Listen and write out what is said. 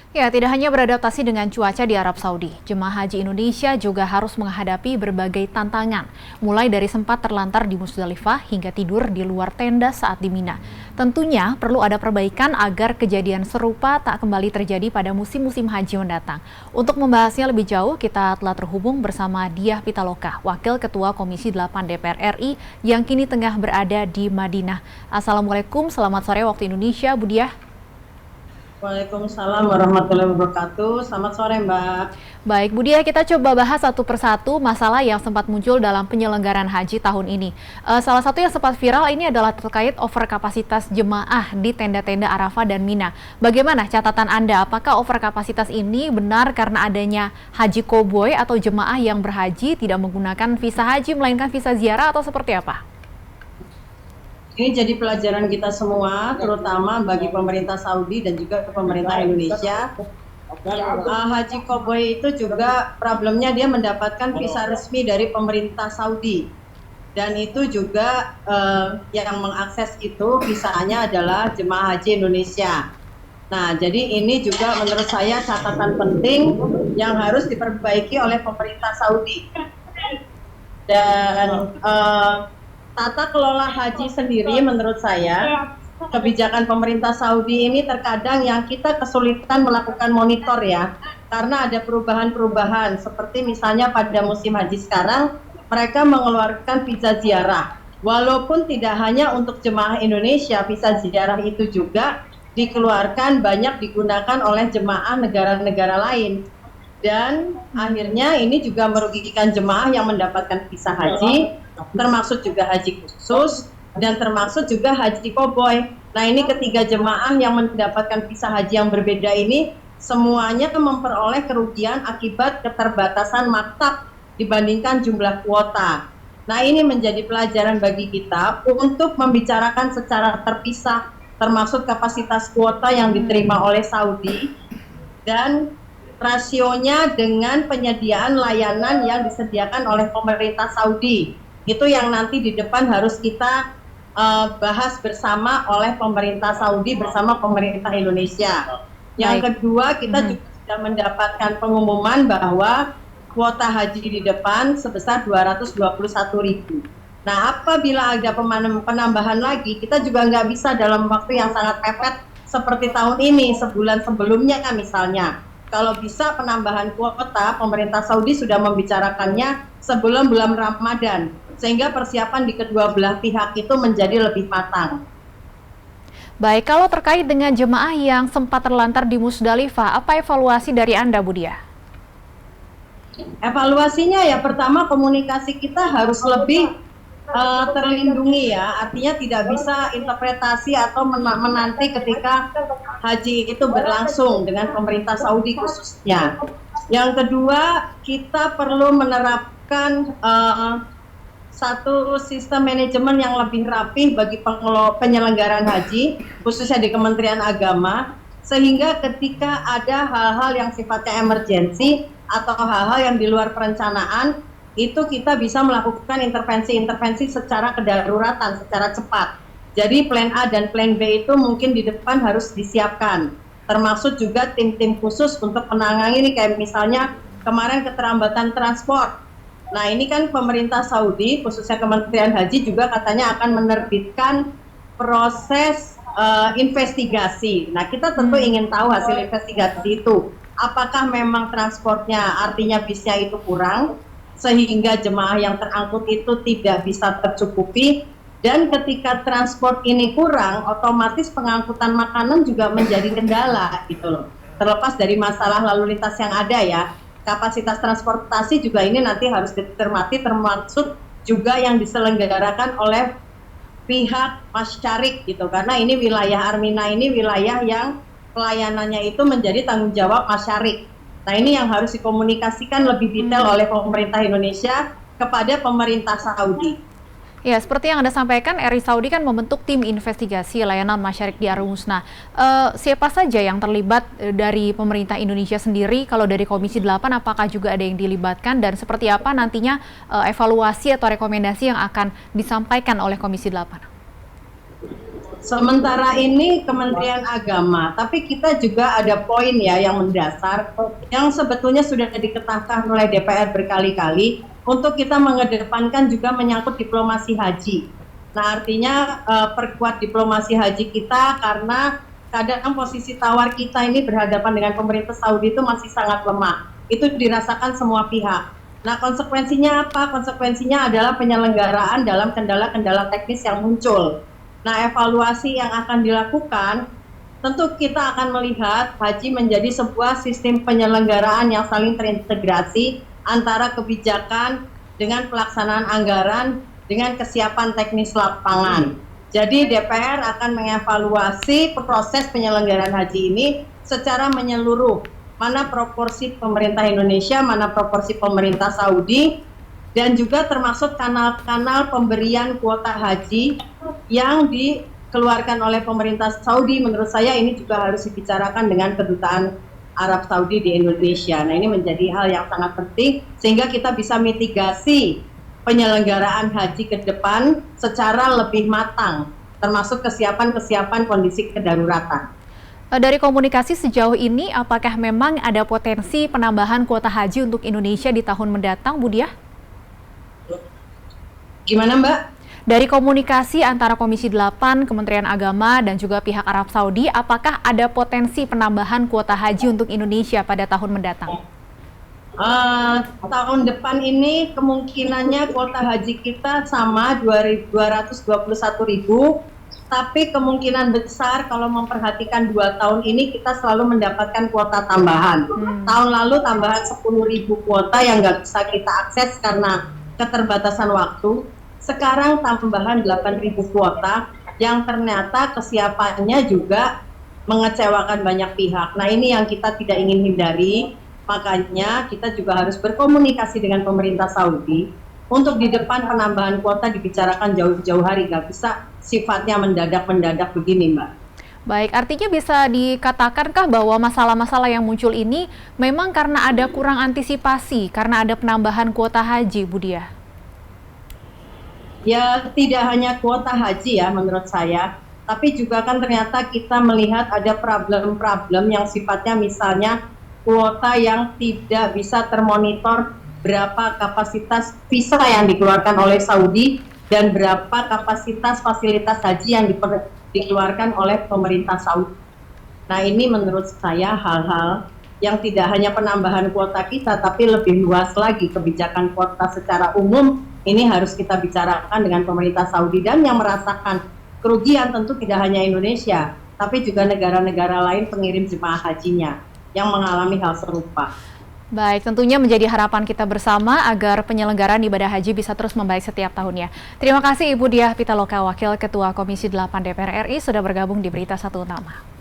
Ya, tidak hanya beradaptasi dengan cuaca di Arab Saudi, jemaah haji Indonesia juga harus menghadapi berbagai tantangan, mulai dari sempat terlantar di Musdalifah hingga tidur di luar tenda saat di Mina. Tentunya perlu ada perbaikan agar kejadian serupa tak kembali terjadi pada musim-musim haji mendatang. Untuk membahasnya lebih jauh, kita telah terhubung bersama Diah Pitaloka, Wakil Ketua Komisi 8 DPR RI yang kini tengah berada di Madinah. Assalamualaikum, selamat sore waktu Indonesia, Bu Diah. Waalaikumsalam warahmatullahi wabarakatuh. Selamat sore, Mbak. Baik, Bu Diah, kita coba bahas satu persatu masalah yang sempat muncul dalam penyelenggaraan haji tahun ini. Salah satu yang sempat viral ini adalah terkait overkapasitas jemaah di tenda-tenda Arafah dan Mina. Bagaimana catatan Anda? Apakah overkapasitas ini benar karena adanya haji koboi atau jemaah yang berhaji tidak menggunakan visa haji melainkan visa ziarah atau seperti apa? Ini jadi pelajaran kita semua, terutama bagi pemerintah Saudi dan juga pemerintah Indonesia. Haji Koboi itu juga problemnya dia mendapatkan visa resmi dari pemerintah Saudi. Dan itu juga yang mengakses itu visanya adalah jemaah haji Indonesia. Nah, jadi ini juga menurut saya catatan penting yang harus diperbaiki oleh pemerintah Saudi. Dan tata kelola haji sendiri menurut saya, kebijakan pemerintah Saudi ini terkadang yang kita kesulitan melakukan monitor ya, karena ada perubahan-perubahan seperti misalnya pada musim haji sekarang mereka mengeluarkan visa ziarah. Walaupun tidak hanya untuk jemaah Indonesia, visa ziarah itu juga dikeluarkan banyak digunakan oleh jemaah negara-negara lain. Dan akhirnya ini juga merugikan jemaah yang mendapatkan visa haji, termasuk juga haji khusus dan termasuk juga haji koboi. Nah, ini ketiga jemaah yang mendapatkan visa haji yang berbeda ini semuanya memperoleh kerugian akibat keterbatasan maktab dibandingkan jumlah kuota. Nah, ini menjadi pelajaran bagi kita untuk membicarakan secara terpisah termasuk kapasitas kuota yang diterima oleh Saudi dan rasionya dengan penyediaan layanan yang disediakan oleh pemerintah Saudi. Itu yang nanti di depan harus kita bahas bersama oleh pemerintah Saudi bersama pemerintah Indonesia. Yang kedua, kita juga sudah mendapatkan pengumuman bahwa kuota haji di depan sebesar 221.000. Nah, apabila ada penambahan lagi, kita juga nggak bisa dalam waktu yang sangat mepet seperti tahun ini, sebulan sebelumnya misalnya. Kalau bisa penambahan kuota, pemerintah Saudi sudah membicarakannya sebelum bulan Ramadan, sehingga persiapan di kedua belah pihak itu menjadi lebih matang. Baik, kalau terkait dengan jemaah yang sempat terlantar di Musdalifah, apa evaluasi dari Anda, Bu Diah? Evaluasinya ya pertama komunikasi kita harus lebih terlindungi ya, artinya tidak bisa interpretasi atau menanti ketika haji itu berlangsung dengan pemerintah Saudi khususnya. Yang kedua, kita perlu menerapkan satu sistem manajemen yang lebih rapih bagi penyelenggaraan haji, khususnya di Kementerian Agama, sehingga ketika ada hal-hal yang sifatnya emergensi atau hal-hal yang di luar perencanaan, itu kita bisa melakukan intervensi-intervensi secara kedaruratan, secara cepat. Jadi plan A dan plan B itu mungkin di depan harus disiapkan. Termasuk juga tim-tim khusus untuk menangani kayak misalnya kemarin keterlambatan transport. Nah, ini kan pemerintah Saudi, khususnya Kementerian Haji juga katanya akan menerbitkan proses investigasi. Nah, kita tentu ingin tahu hasil investigasi itu. Apakah memang transportnya artinya bisnya itu kurang, sehingga jemaah yang terangkut itu tidak bisa tercukupi, dan ketika transport ini kurang, otomatis pengangkutan makanan juga menjadi kendala gitu loh. Terlepas dari masalah lalu lintas yang ada ya, kapasitas transportasi juga ini nanti harus dicermati, termasuk juga yang diselenggarakan oleh pihak masyarik gitu, karena ini wilayah Armina ini wilayah yang pelayanannya itu menjadi tanggung jawab masyarik. Nah, ini yang harus dikomunikasikan lebih detail oleh pemerintah Indonesia kepada pemerintah Saudi. Ya, seperti yang Anda sampaikan, RI Saudi kan membentuk tim investigasi layanan masyarik di Armusna. Siapa saja yang terlibat dari pemerintah Indonesia sendiri? Kalau dari Komisi 8, apakah juga ada yang dilibatkan? Dan seperti apa nantinya evaluasi atau rekomendasi yang akan disampaikan oleh Komisi 8? Sementara ini Kementerian Agama, tapi kita juga ada poin ya yang mendasar yang sebetulnya sudah diketahkan oleh DPR berkali-kali untuk kita mengedepankan juga menyangkut diplomasi haji. Nah, artinya perkuat diplomasi haji kita karena kadang posisi tawar kita ini berhadapan dengan pemerintah Saudi itu masih sangat lemah. Itu dirasakan semua pihak. Nah, konsekuensinya apa? Konsekuensinya adalah penyelenggaraan dalam kendala-kendala teknis yang muncul. Nah, evaluasi yang akan dilakukan, tentu kita akan melihat haji menjadi sebuah sistem penyelenggaraan yang saling terintegrasi antara kebijakan dengan pelaksanaan anggaran dengan kesiapan teknis lapangan. Jadi DPR akan mengevaluasi proses penyelenggaraan haji ini secara menyeluruh. Mana proporsi pemerintah Indonesia, mana proporsi pemerintah Saudi, dan juga termasuk kanal-kanal pemberian kuota haji yang dikeluarkan oleh pemerintah Saudi. Menurut saya ini juga harus dibicarakan dengan kedutaan Arab Saudi di Indonesia. Nah, ini menjadi hal yang sangat penting sehingga kita bisa mitigasi penyelenggaraan haji ke depan secara lebih matang, termasuk kesiapan kondisi kedaruratan. Dari komunikasi sejauh ini, apakah memang ada potensi penambahan kuota haji untuk Indonesia di tahun mendatang, Bu Diah? Gimana, Mbak? Dari komunikasi antara Komisi 8, Kementerian Agama, dan juga pihak Arab Saudi, apakah ada potensi penambahan kuota haji untuk Indonesia pada tahun mendatang? Tahun depan ini kemungkinannya kuota haji kita sama 221.000, tapi kemungkinan besar kalau memperhatikan 2 tahun ini kita selalu mendapatkan kuota tambahan. Tahun lalu tambahan 10.000 kuota yang nggak bisa kita akses karena keterbatasan waktu. Sekarang tambahan 8.000 kuota yang ternyata kesiapannya juga mengecewakan banyak pihak. Nah, ini yang kita tidak ingin hindari, makanya kita juga harus berkomunikasi dengan pemerintah Saudi untuk di depan penambahan kuota dibicarakan jauh-jauh hari, nggak bisa sifatnya mendadak-mendadak begini, Mbak. Baik, artinya bisa dikatakankah bahwa masalah-masalah yang muncul ini memang karena ada kurang antisipasi, karena ada penambahan kuota haji, Bu Diah? Ya, tidak hanya kuota haji ya menurut saya, tapi juga kan ternyata kita melihat ada problem-problem yang sifatnya misalnya kuota yang tidak bisa termonitor berapa kapasitas visa yang dikeluarkan oleh Saudi dan berapa kapasitas fasilitas haji yang dikeluarkan oleh pemerintah Saudi. Nah, ini menurut saya hal-hal yang tidak hanya penambahan kuota kita, tapi lebih luas lagi kebijakan kuota secara umum. Ini harus kita bicarakan dengan pemerintah Saudi, dan yang merasakan kerugian tentu tidak hanya Indonesia, tapi juga negara-negara lain pengirim jemaah hajinya yang mengalami hal serupa. Baik, tentunya menjadi harapan kita bersama agar penyelenggaraan ibadah haji bisa terus membaik setiap tahunnya. Terima kasih Ibu Diah Pitaloka, Wakil Ketua Komisi 8 DPR RI, sudah bergabung di Berita Satu Utama.